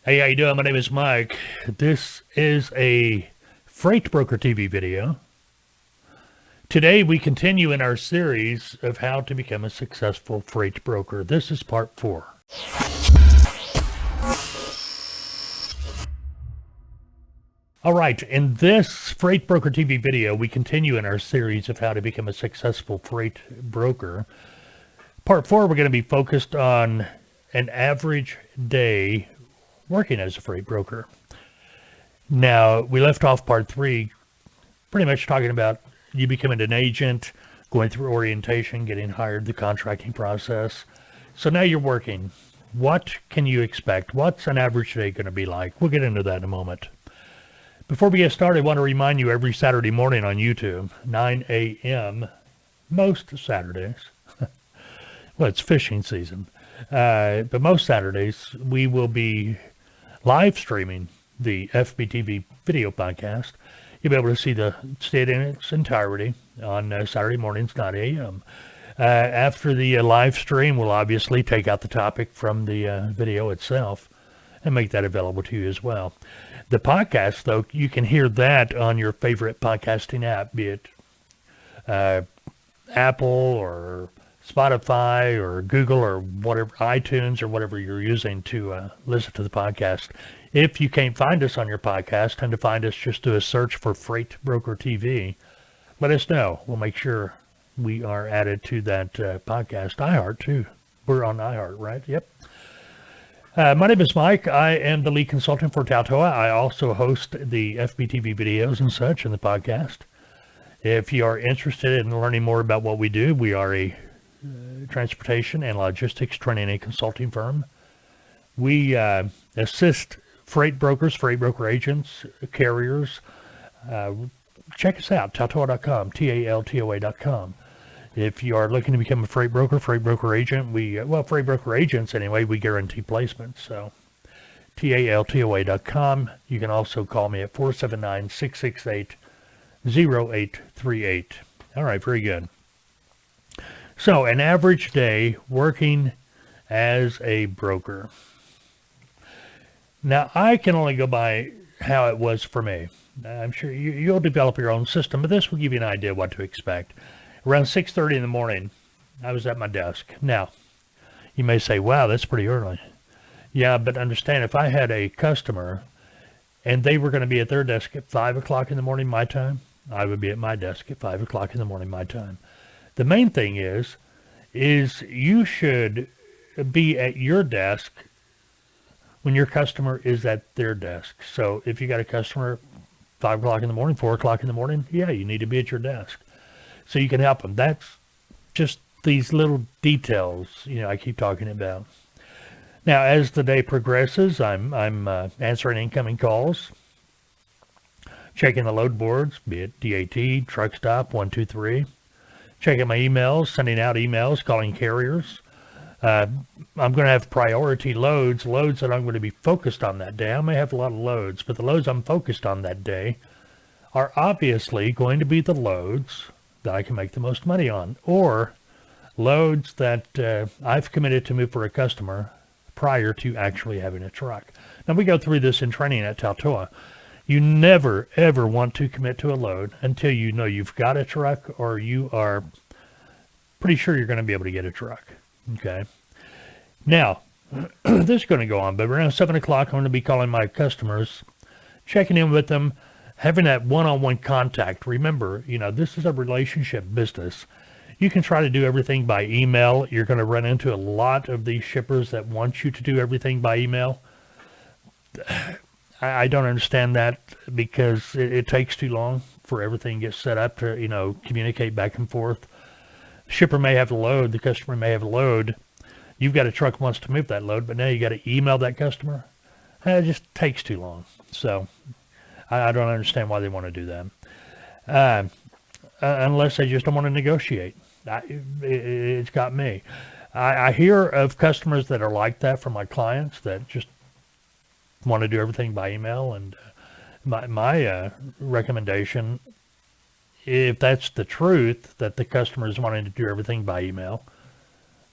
Hey, how you doing? My name is Mike. This is a Freight Broker TV video. Today we continue in our series of how to become a successful freight broker. This is part 4. All right, in this Freight Broker TV video, we continue in our series of how to become a successful freight broker. Part 4, we're going to be focused on an average day working as a freight broker. Now, we left off part 3 pretty much talking about you becoming an agent, going through orientation, getting hired, the contracting process. So now you're working. What can you expect? What's an average day going to be like? We'll get into that in a moment. Before we get started, I want to remind you every Saturday morning on YouTube, 9 a.m., most Saturdays. Well, it's fishing season. But most Saturdays, we will be live streaming the FBTV video podcast. You'll be able to see it in its entirety on Saturday mornings, 9 a.m. After the live stream, we'll obviously take out the topic from the video itself and make that available to you as well. The podcast, though, you can hear that on your favorite podcasting app, be it Apple or Spotify or Google or whatever, iTunes or whatever you're using to listen to the podcast. If you can't find us on your podcast, tend to find us, just do a search for Freight Broker TV. Let us know. We'll make sure we are added to that podcast. iHeart, too. We're on iHeart, right? Yep. My name is Mike. I am the lead consultant for Tautoa. I also host the FBTV videos and such in the podcast. If you are interested in learning more about what we do, we are a transportation and logistics training and consulting firm. We assist freight brokers, freight broker agents, carriers. Check us out, Tautoa.com, Taltoa.com. If you are looking to become a freight broker agent, freight broker agents anyway, we guarantee placements. So Taltoa.com. You can also call me at 479-668-0838. All right, very good. So an average day working as a broker. Now, I can only go by how it was for me. I'm sure you'll develop your own system, but this will give you an idea of what to expect. Around 6:30 in the morning, I was at my desk. Now, you may say, wow, that's pretty early. Yeah, but understand, if I had a customer and they were going to be at their desk at 5 o'clock in the morning my time, I would be at my desk at 5 o'clock in the morning my time. The main thing is you should be at your desk when your customer is at their desk. So if you got a customer 5 o'clock in the morning, 4 o'clock in the morning, yeah, you need to be at your desk so you can help them. That's just these little details, I keep talking about. Now, as the day progresses, I'm answering incoming calls, checking the load boards, be it DAT, truck stop, 123, checking my emails, sending out emails, calling carriers. I'm going to have priority loads that I'm going to be focused on that day. I may have a lot of loads, but the loads I'm focused on that day are obviously going to be the loads that I can make the most money on, or loads that I've committed to move for a customer prior to actually having a truck. Now, we go through this in training at Tautoa. You never, ever want to commit to a load until you know you've got a truck or you are pretty sure you're going to be able to get a truck. Okay. Now, this is going to go on, but around 7 o'clock, I'm going to be calling my customers, checking in with them, having that one-on-one contact. Remember, this is a relationship business. You can try to do everything by email. You're going to run into a lot of these shippers that want you to do everything by email. I don't understand that because it takes too long for everything to get set up to, communicate back and forth. Shipper may have a load, the customer may have a load. You've got a truck wants to move that load, but now you got to email that customer. It just takes too long. So I don't understand why they want to do that. Unless they just don't want to negotiate. It's got me. I hear of customers that are like that from my clients that just want to do everything by email. And my recommendation, if that's the truth, that the customer is wanting to do everything by email,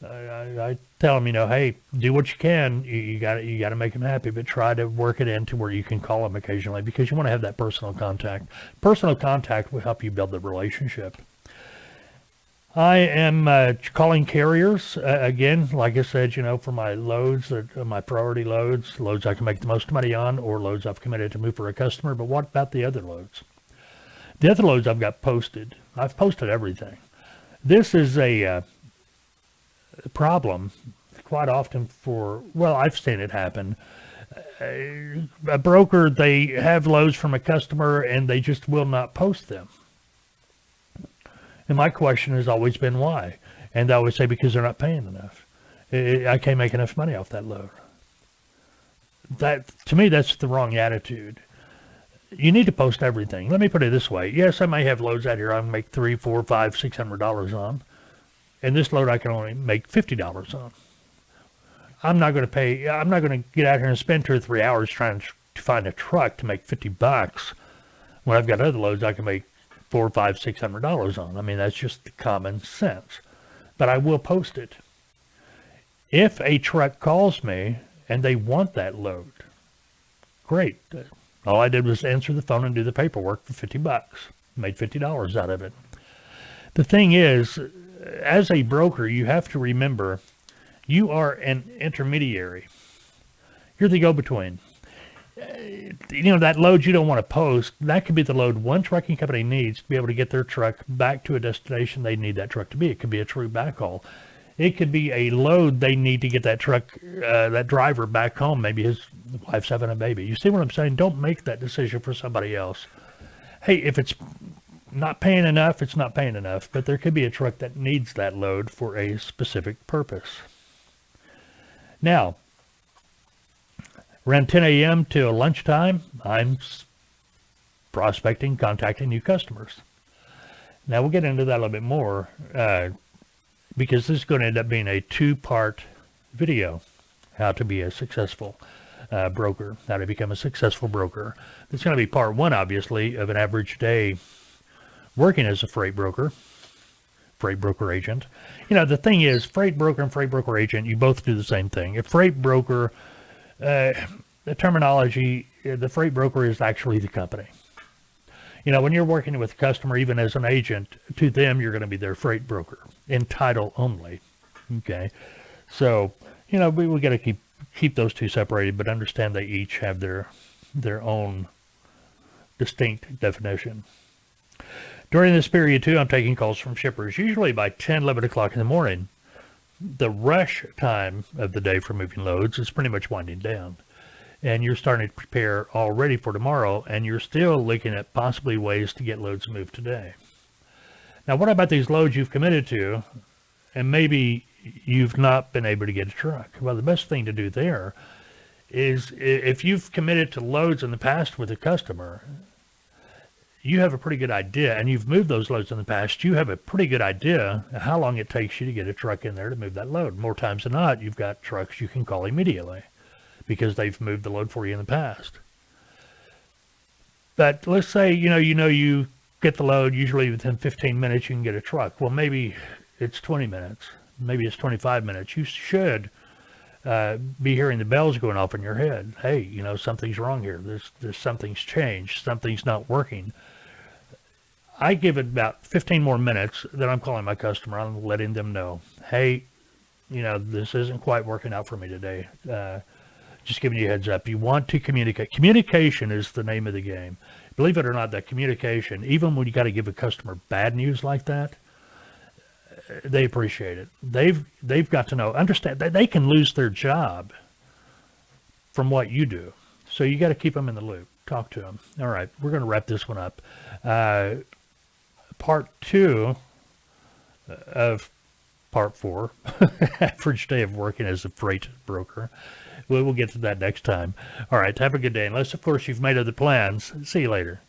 I tell them, hey, do what you can. You got to make them happy, but try to work it into where you can call them occasionally because you want to have that personal contact. Personal contact will help you build the relationship. I am calling carriers again, like I said, for my loads, my priority loads I can make the most money on, or loads I've committed to move for a customer. But what about the other loads? The other loads I've got posted. I've posted everything. This is a problem quite often I've seen it happen. A broker, they have loads from a customer and they just will not post them. And my question has always been why? And they always say because they're not paying enough. I can't make enough money off that load. To me, that's the wrong attitude. You need to post everything. Let me put it this way. Yes, I may have loads out here I can make $300, $400, $500, $600 on. And this load I can only make $50 on. I'm not going to get out here and spend 2 or 3 hours trying to find a truck to make $50 when I've got other loads I can make $400, $500, $600 on. I mean, that's just common sense. But I will post it. If a truck calls me and they want that load, great. All I did was answer the phone and do the paperwork for $50. Made $50 out of it. The thing is, as a broker, you have to remember you are an intermediary. You're the go-between. That load you don't want to post, that could be the load one trucking company needs to be able to get their truck back to a destination they need that truck to be. It could be a true backhaul. It could be a load they need to get that truck, that driver back home. Maybe his wife's having a baby. You see what I'm saying? Don't make that decision for somebody else. Hey, if it's not paying enough, it's not paying enough, but there could be a truck that needs that load for a specific purpose. Now, around 10 a.m. till lunchtime, I'm prospecting, contacting new customers. Now, we'll get into that a little bit more because this is going to end up being a 2-part video, how to be a successful broker, how to become a successful broker. It's going to be part 1, obviously, of an average day working as a freight broker agent. The thing is, freight broker and freight broker agent, you both do the same thing. A freight broker, the terminology, the freight broker is actually the company. When you're working with a customer, even as an agent, to them, you're going to be their freight broker in title only. Okay. So, we got to keep those two separated, but understand they each have their own distinct definition. During this period, too, I'm taking calls from shippers, usually by 10, 11 o'clock in the morning. The rush time of the day for moving loads is pretty much winding down. And you're starting to prepare already for tomorrow, and you're still looking at possibly ways to get loads moved today. Now, what about these loads you've committed to, and maybe you've not been able to get a truck? Well, the best thing to do there is if you've committed to loads in the past with a customer, you have a pretty good idea, and you've moved those loads in the past, you have a pretty good idea how long it takes you to get a truck in there to move that load. More times than not, you've got trucks you can call immediately because they've moved the load for you in the past. But let's say, you get the load, usually within 15 minutes you can get a truck. Well, maybe it's 20 minutes. Maybe it's 25 minutes. You should be hearing the bells going off in your head. Hey, something's wrong here. There's something's changed. Something's not working. I give it about 15 more minutes, then I'm calling my customer. I'm letting them know, hey, this isn't quite working out for me today. Just giving you a heads up. You want to communicate. Communication is the name of the game. Believe it or not, that communication, even when you got to give a customer bad news like that, they appreciate it. They've got to understand that they can lose their job from what you do. So you got to keep them in the loop. Talk to them. All right, we're going to wrap this one up. Part 2 of part 4, average day of working as a freight broker. We'll get to that next time. All right, have a good day. Unless, of course, you've made other plans. See you later.